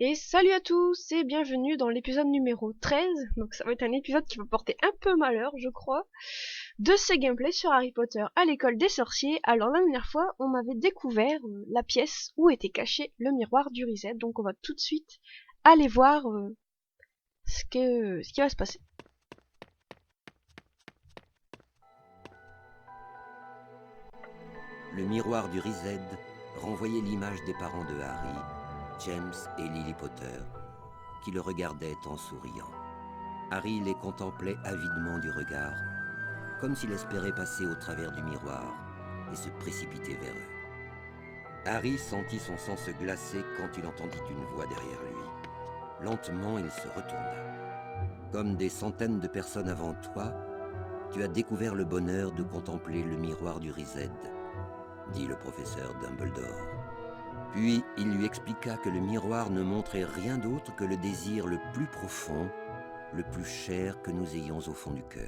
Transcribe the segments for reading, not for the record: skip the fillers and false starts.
Et salut à tous et bienvenue dans l'épisode numéro 13. Donc ça va être un épisode qui va porter un peu malheur, je crois, de ce gameplay sur Harry Potter à l'école des sorciers. Alors la dernière fois, on avait découvert la pièce où était caché le miroir du Riset. Donc on va tout de suite aller voir ce qui va se passer. Le miroir du Riset renvoyait l'image des parents de Harry, James et Lily Potter, qui le regardaient en souriant. Harry les contemplait avidement du regard, comme s'il espérait passer au travers du miroir et se précipiter vers eux. Harry sentit son sang se glacer quand il entendit une voix derrière lui. Lentement, il se retourna. Comme des centaines de personnes avant toi, tu as découvert le bonheur de contempler le miroir du Riset, dit le professeur Dumbledore. Puis il lui expliqua que le miroir ne montrait rien d'autre que le désir le plus profond, le plus cher que nous ayons au fond du cœur,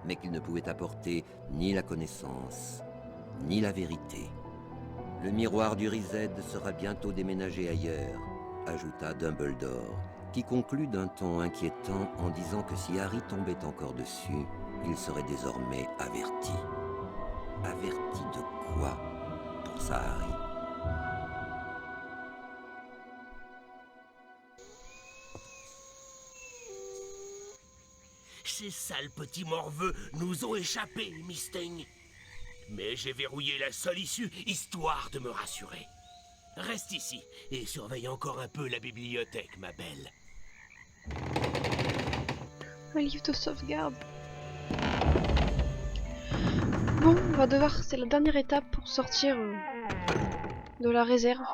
mais qu'il ne pouvait apporter ni la connaissance, ni la vérité. Le miroir du Riset sera bientôt déménagé ailleurs, ajouta Dumbledore, qui conclut d'un ton inquiétant en disant que si Harry tombait encore dessus, il serait désormais averti. Averti de quoi, pensa Harry. Ces sales petits morveux nous ont échappé, Mystaigne. Mais j'ai verrouillé la seule issue, histoire de me rassurer. Reste ici et surveille encore un peu la bibliothèque, ma belle. Un livre de sauvegarde. Bon, on va devoir, c'est la dernière étape pour sortir de la réserve.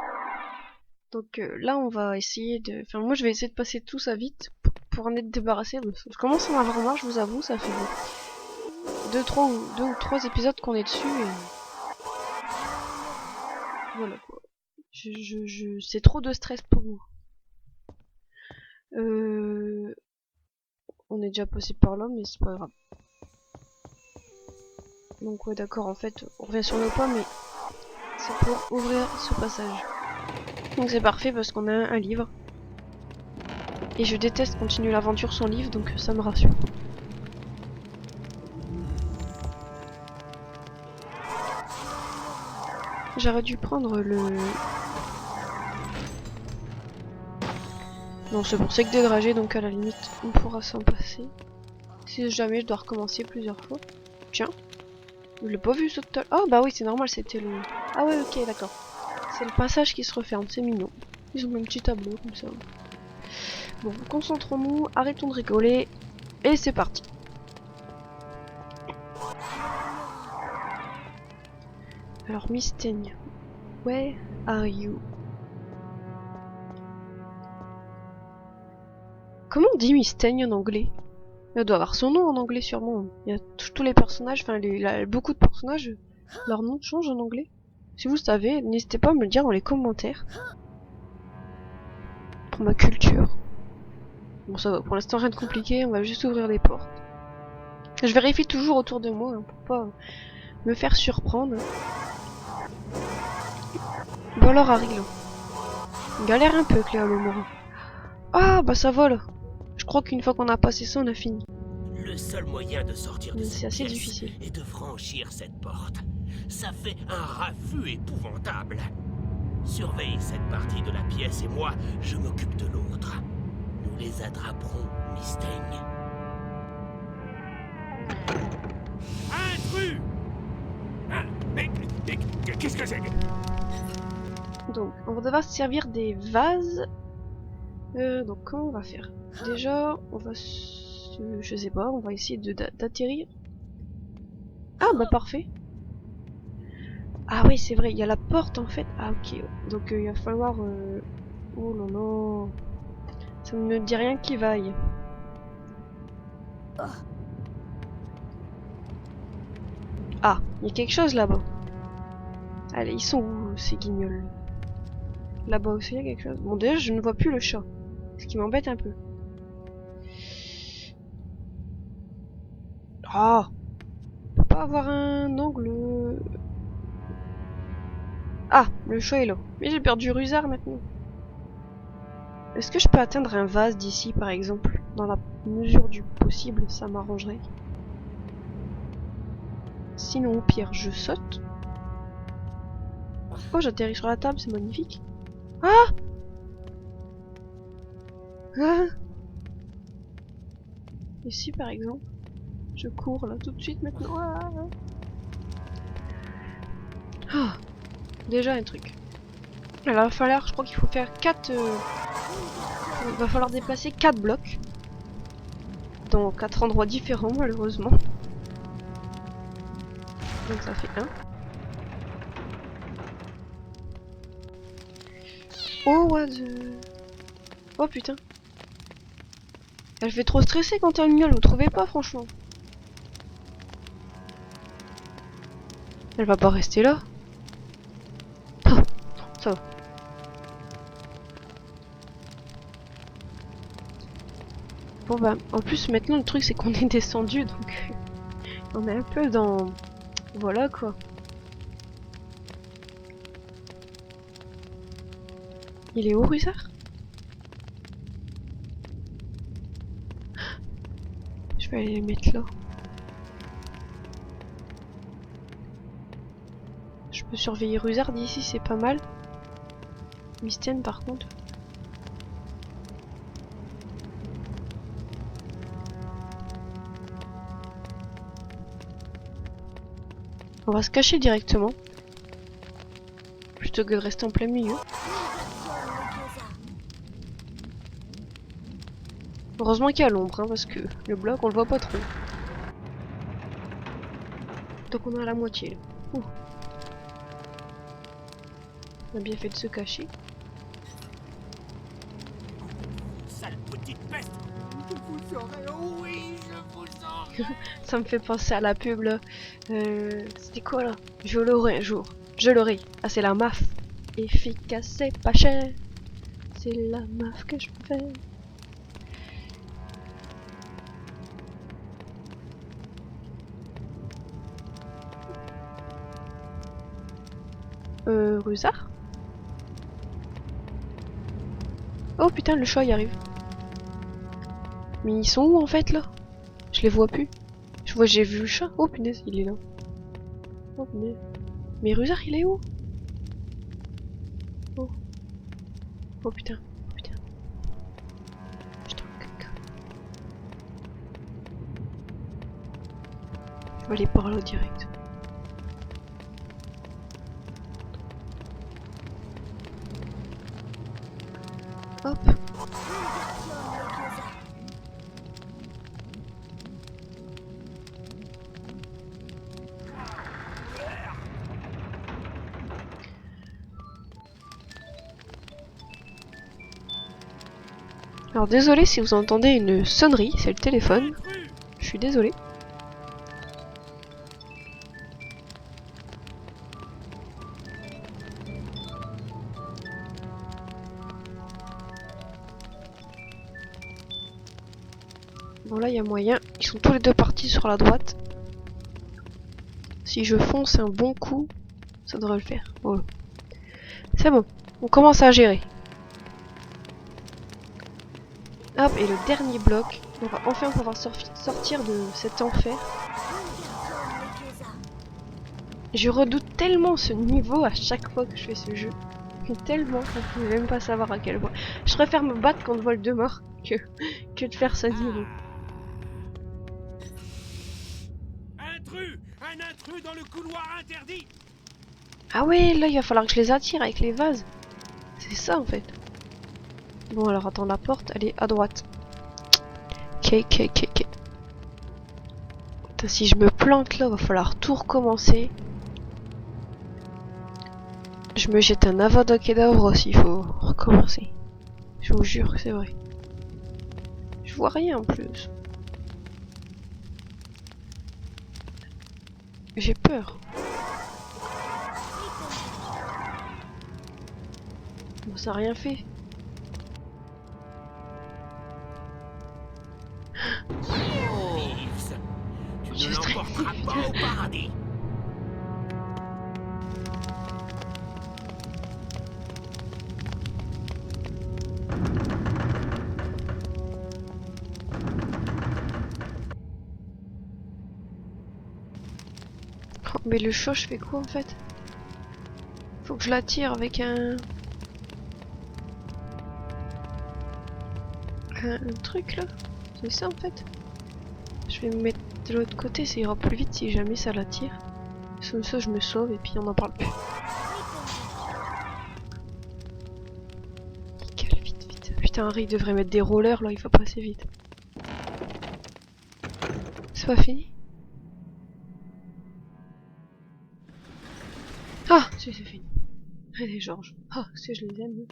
Donc là, on va essayer de... Enfin, moi, je vais essayer de passer tout ça vite pour en être débarrassé. Je commence à en avoir marre, je vous avoue, ça fait deux ou trois épisodes qu'on est dessus et... Voilà, quoi. C'est trop de stress pour moi. On est déjà passé par là, mais c'est pas grave. Donc ouais, d'accord, en fait, on revient sur le pas, mais c'est pour ouvrir ce passage. Donc c'est parfait parce qu'on a un livre. Et je déteste continuer l'aventure sans livre, donc ça me rassure. J'aurais dû prendre le... Non, c'est pour ça que des dragées, donc à la limite, on pourra s'en passer. Si jamais je dois recommencer plusieurs fois. Tiens, je l'ai pas vu ce tout à l'heure. Oh bah oui, c'est normal, c'était le... Ah ouais, ok, d'accord. C'est le passage qui se referme, c'est mignon. Ils ont un petit tableau comme ça. Bon, concentrons-nous, arrêtons de rigoler, et c'est parti. Alors, Mystaigne, where are you? Comment on dit Mystaigne en anglais? Elle doit avoir son nom en anglais sûrement. Il y a tous les personnages, enfin beaucoup de personnages, leur nom change en anglais. Si vous savez, n'hésitez pas à me le dire dans les commentaires. Pour ma culture. Bon ça va, pour l'instant rien de compliqué, on va juste ouvrir les portes. Je vérifie toujours autour de moi, hein, pour pas me faire surprendre. Bon alors Harry là. Il galère un peu Cléa le Morin. Ah bah ça va là. Je crois qu'une fois qu'on a passé ça, on a fini. Le seul moyen de sortir de C'est cette assez pièce difficile. est de franchir cette porte. Ça fait un raffut épouvantable. Surveille cette partie de la pièce et moi, je m'occupe de l'autre. Nous les attraperons, Mystaigne. Intrus! Ah, mais qu'est-ce que c'est que... Donc, on va devoir se servir des vases. Donc, comment on va faire? Déjà, on va je sais pas, on va essayer d'atterrir. Ah, bah parfait. Ah oui, c'est vrai, il y a la porte en fait. Ah ok, donc il va falloir... Oh là là... Ça ne me dit rien qui vaille. Ah, il y a quelque chose là-bas. Allez, ils sont où ces guignols? Là-bas aussi, il y a quelque chose. Bon, déjà, je ne vois plus le chat. Ce qui m'embête un peu. Ah, on peut pas avoir un angle... Ah, le chat est là. Mais j'ai perdu Rusard maintenant. Est-ce que je peux atteindre un vase d'ici, par exemple? Dans la mesure du possible, ça m'arrangerait. Sinon, au pire, je saute. Oh, j'atterris sur la table, c'est magnifique. Ah! Ah! Ici, par exemple. Je cours, là, tout de suite, maintenant. Ah! Ah! Déjà un truc. Alors, il va falloir, je crois qu'il faut faire 4... il va falloir déplacer 4 blocs. Dans 4 endroits différents, malheureusement. Donc ça fait 1. Oh, what the... Oh, putain. Elle fait trop stresser quand t'as une gueule, vous trouvez pas, franchement? Elle va pas rester là. Oh, non, ça va. Bon bah, en plus maintenant le truc c'est qu'on est descendu, donc on est un peu dans... Voilà quoi. Il est où, Rusard? Je vais aller les mettre là. Je peux surveiller Rusard d'ici, c'est pas mal. Mystène par contre. On va se cacher directement. Plutôt que de rester en plein milieu. Heureusement qu'il y a l'ombre, hein, parce que le bloc on le voit pas trop. Donc on est à la moitié là. Ouh. On a bien fait de se cacher. Sale petite peste! Je vous aurai, oh oui, je vous aurai! Ça me fait penser à la pub là. C'était quoi là? Je l'aurai un jour. Je l'aurai. Ah, c'est la MAF. Efficace, c'est pas cher. C'est la MAF que je fais. Rusard? Oh putain, le chat y arrive. Mais ils sont où en fait là? Je les vois plus. J'ai vu le chat. Oh punaise, il est là. Oh punaise. Mais Rusard, il est où? Oh. Oh putain. Oh putain. Putain, caca. Je vais aller par là direct. Hop. Alors désolé si vous entendez une sonnerie, c'est le téléphone. Je suis désolé. Bon là il y a moyen, ils sont tous les deux partis sur la droite. Si je fonce un bon coup, ça devrait le faire. Voilà. C'est bon, on commence à gérer. Hop, et le dernier bloc. On va enfin pouvoir sortir de cet enfer. Je redoute tellement ce niveau à chaque fois que je fais ce jeu. Tellement qu'on ne peut même pas savoir à quel point. Je préfère me battre contre Voldemort que de faire ce niveau. Intrus! Un intrus dans le couloir interdit! Ah ouais, là il va falloir que je les attire avec les vases. C'est ça en fait. Bon alors attends, la porte elle est à droite. Ok. Putain, si je me plante là, va falloir tout recommencer. Je me jette un Avada Kedavra s'il faut recommencer. Je vous jure que c'est vrai. Je vois rien en plus. J'ai peur. Bon, ça a rien fait. Reeves, tu ne l'emporteras pas au paradis! Mais le chat, je fais quoi en fait? Faut que je l'attire avec un truc là. C'est ça en fait. Je vais me mettre de l'autre côté, ça ira plus vite si jamais ça l'attire. Comme ça je me sauve et puis on en parle plus. Nickel, vite, vite. Putain, Harry devrait mettre des rollers là, il va passer vite. C'est pas fini? Ah, si, c'est fini. Allez, Georges. Ah, si je les aime.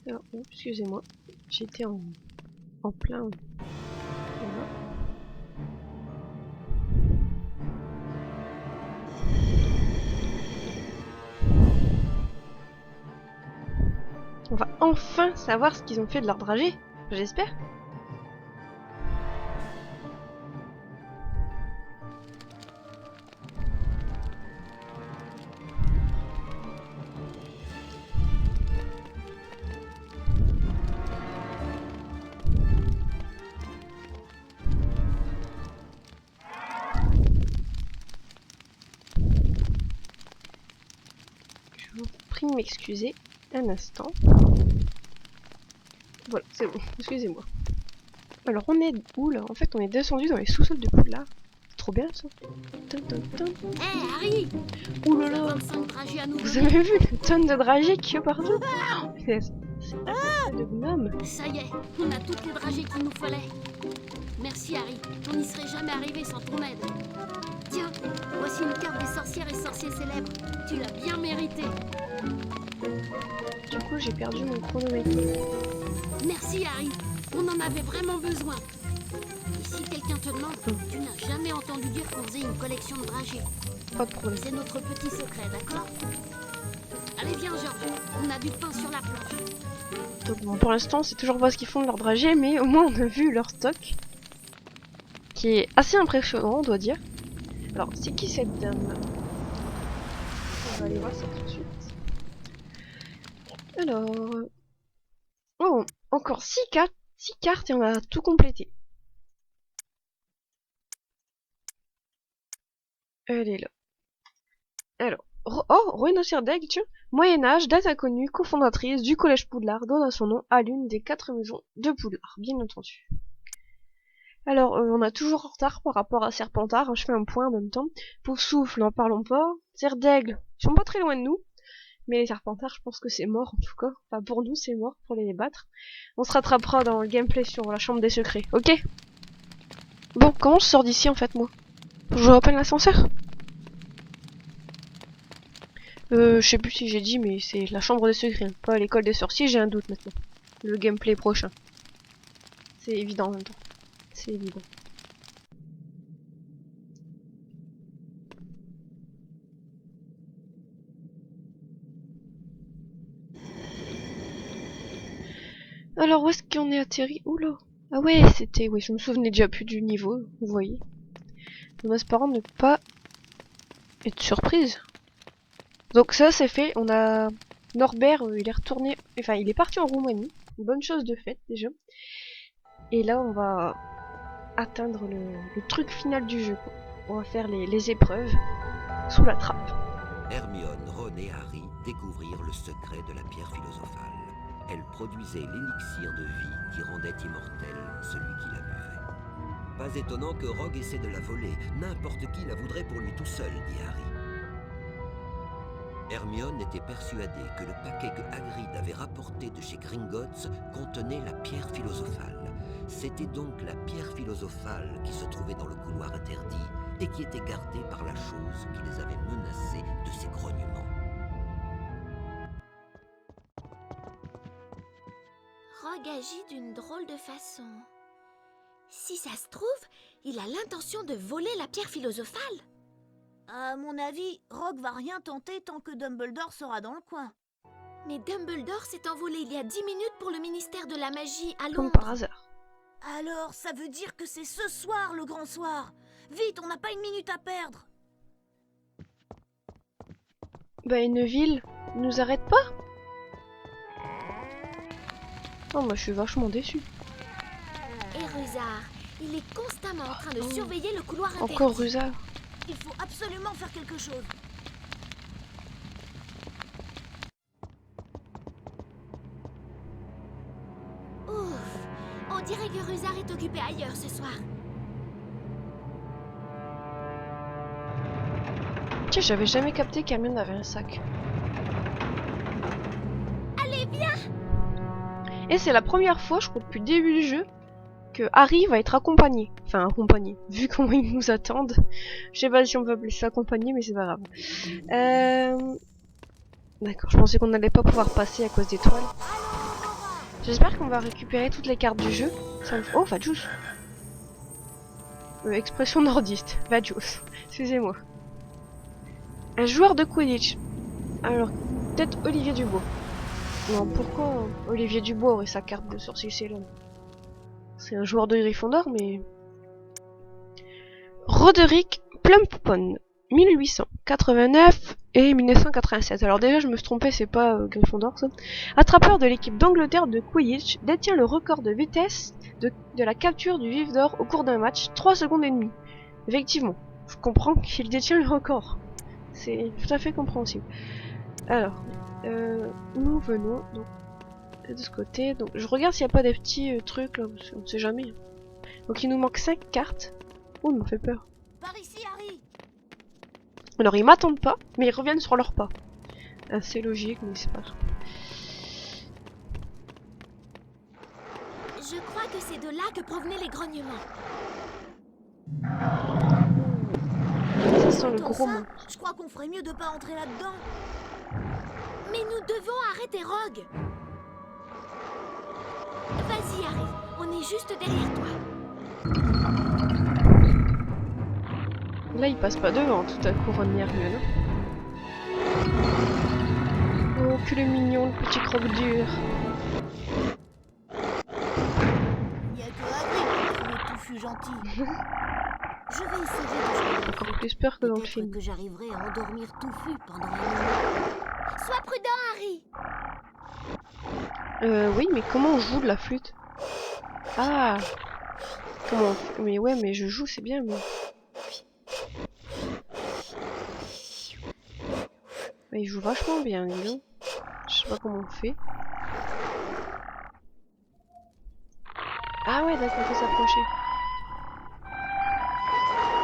Alors, oh, excusez-moi, j'étais en plein. Voilà. On va enfin savoir ce qu'ils ont fait de leur dragée, j'espère. Je vous prie de m'excuser un instant. Voilà, c'est bon, excusez-moi. Alors on est où là? En fait on est descendu dans les sous-sols de Poudlard. C'est trop bien ça. Hé Harry! Ouh là là, 25 dragées à nouveau. vous avez vu le tonne de dragées qu'il y a partout? C'est un de gnome. Ça y est, on a toutes les dragées qu'il nous fallait. Merci Harry, on n'y serait jamais arrivé sans ton aide. Tiens, voici une carte des sorcières et sorciers célèbres. Tu l'as bien mérité. Du coup j'ai perdu mon chronomètre. Merci Harry, on en avait vraiment besoin. Et si quelqu'un te demande, tu n'as jamais entendu dire qu'on faisait une collection de dragées. Pas de problème. C'est notre petit secret, d'accord? Allez viens Georges, on a du pain sur la planche. Donc bon, pour l'instant, c'est toujours pas ce qu'ils font de leur dragée, mais au moins on a vu leur stock, qui est assez impressionnant, on doit dire. Alors, c'est qui cette dame? On va aller voir ça tout de suite. Alors... Oh, encore 6 cartes et on a tout complété. Elle est là. Alors, oh, Rhinocéros d'Aigle, tiens. Moyen-Âge, date inconnue, cofondatrice du Collège Poudlard, donne son nom à l'une des 4 maisons de Poudlard, bien entendu. Alors, on a toujours en retard par rapport à Serpentard, hein, je fais un point en même temps. Poufsouffle, n'en parlons pas. Cerf d'Aigle, ils sont pas très loin de nous. Mais les Serpentards, je pense que c'est mort en tout cas. Enfin, pour nous, c'est mort pour les battre. On se rattrapera dans le gameplay sur la chambre des secrets, ok? Bon, comment je sors d'ici en fait, moi? Je rappelle l'ascenseur? Je sais plus si j'ai dit, mais c'est la chambre des secrets, hein, pas l'école des sorciers, j'ai un doute maintenant. Le gameplay prochain. C'est évident en même temps. C'est évident. Alors, où est-ce qu'on est atterri? Oula! Ah ouais, c'était... Oui, je me souvenais déjà plus du niveau, vous voyez. En espérant ne pas être surprise. Donc ça, c'est fait. On a... Norbert, il est retourné... Enfin, il est parti en Roumanie. Une bonne chose de faite, déjà. Et là, on va atteindre le truc final du jeu, quoi. On va faire les épreuves sous la trappe. Hermione, Ron et Harry découvrirent le secret de la pierre philosophale. Elle produisait l'élixir de vie qui rendait immortel celui qui la buvait. Pas étonnant que Rogue essaie de la voler. N'importe qui la voudrait pour lui tout seul, dit Harry. Hermione était persuadée que le paquet que Hagrid avait rapporté de chez Gringotts contenait la pierre philosophale. C'était donc la pierre philosophale qui se trouvait dans le couloir interdit et qui était gardée par la chose qui les avait menacés de ses grognements. Rogue agit d'une drôle de façon. Si ça se trouve, il a l'intention de voler la pierre philosophale. À mon avis, Rogue va rien tenter tant que Dumbledore sera dans le coin. Mais Dumbledore s'est envolé il y a 10 minutes pour le ministère de la magie à Comme Londres. par hasard. Alors, ça veut dire que c'est ce soir le grand soir. Vite, on n'a pas une minute à perdre. Bah une ville nous arrête pas. Oh moi je suis vachement déçue. Et Rusard, il est constamment en train de surveiller le couloir interdit. Encore Rusard. Il faut absolument faire quelque chose. Ouf, on dirait que Rusard est occupé ailleurs ce soir. Tiens, j'avais jamais capté qu'Hermione avait un sac. Allez, viens! Et c'est la première fois, je crois, depuis le début du jeu, que Harry va être accompagné. Enfin, accompagné. Vu comment ils nous attendent. Je sais pas si on peut appeler ça accompagné, mais c'est pas grave. D'accord, je pensais qu'on n'allait pas pouvoir passer à cause des toiles. J'espère qu'on va récupérer toutes les cartes du jeu. Ça me... Oh, Vajus. Expression nordiste. Vajus. Excusez-moi. Un joueur de Quidditch. Alors, peut-être Olivier Dubois. Non, pourquoi Olivier Dubois aurait sa carte de sorcier célèbre? C'est un joueur de Gryffondor, mais... Roderick Plumpton, 1889 et 1987. Alors déjà, je me suis trompée, c'est pas Gryffondor, ça. Attrapeur de l'équipe d'Angleterre de Quidditch, détient le record de vitesse de la capture du vif d'or au cours d'un match, 3 secondes et demie. Effectivement, je comprends qu'il détient le record. C'est tout à fait compréhensible. Alors, nous venons donc de ce côté. Donc, je regarde s'il n'y a pas des petits trucs là, parce qu'on ne sait jamais. Donc, il nous manque 5 cartes. Oh, il m'a fait peur. Par ici, Harry. Alors, ils m'attendent pas, mais ils reviennent sur leur pas. C'est logique, mais c'est pas grave. Je crois que c'est de là que provenaient les grognements. Ça sent le Dans gros ça, mot. je crois qu'on ferait mieux de pas entrer là-dedans. Mais nous devons arrêter Rogue. Vas-y, Harry, on est juste derrière toi. Là, il passe pas devant, tout à coup, Ron et Hermione. Oh, que le mignon, le petit croque-dur. Il n'y a que Harry pour trouver touffu gentil. Je vais essayer de jouer. Encore plus peur que dans le Peut-être film. que j'arriverai à endormir touffu pendant un moment. Sois prudent, Harry. Oui, mais comment on joue de la flûte? Ah, comment on fait? Mais ouais, mais je joue, c'est bien, mais... Mais il joue vachement bien, dis donc. Je sais pas comment on fait. Ah ouais, d'accord, on peut s'approcher.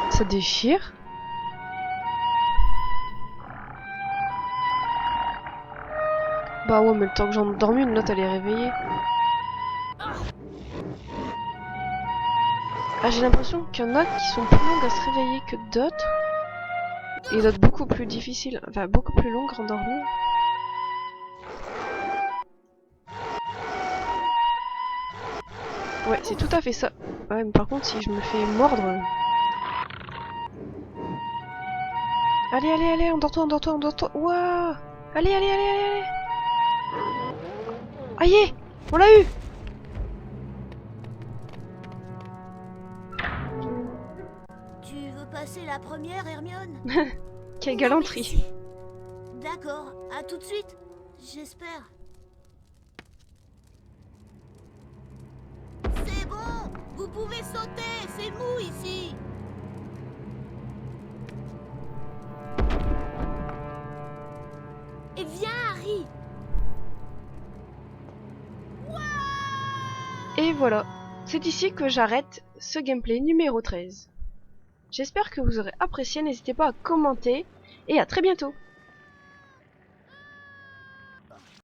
Ça déchire. Bah ouais, mais le temps que j'en dorme une, l'autre elle est réveillée. Ah, j'ai l'impression qu'il y en a qui sont plus longues à se réveiller que d'autres. Et d'autres beaucoup plus difficiles, enfin beaucoup plus longues à endormir. Ouais, c'est tout à fait ça. Ouais, mais par contre, si je me fais mordre... Allez, allez, allez, endors-toi, endors-toi, endors-toi. Ouah! Allez, allez, allez, allez, allez! Aïe! On l'a eu! Tu veux passer la première, Hermione? Quelle galanterie! D'accord, à tout de suite, j'espère. C'est bon, vous pouvez sauter, c'est mou ici. Et viens, Harry. Et voilà, c'est ici que j'arrête ce gameplay numéro 13. J'espère que vous aurez apprécié, n'hésitez pas à commenter, et à très bientôt!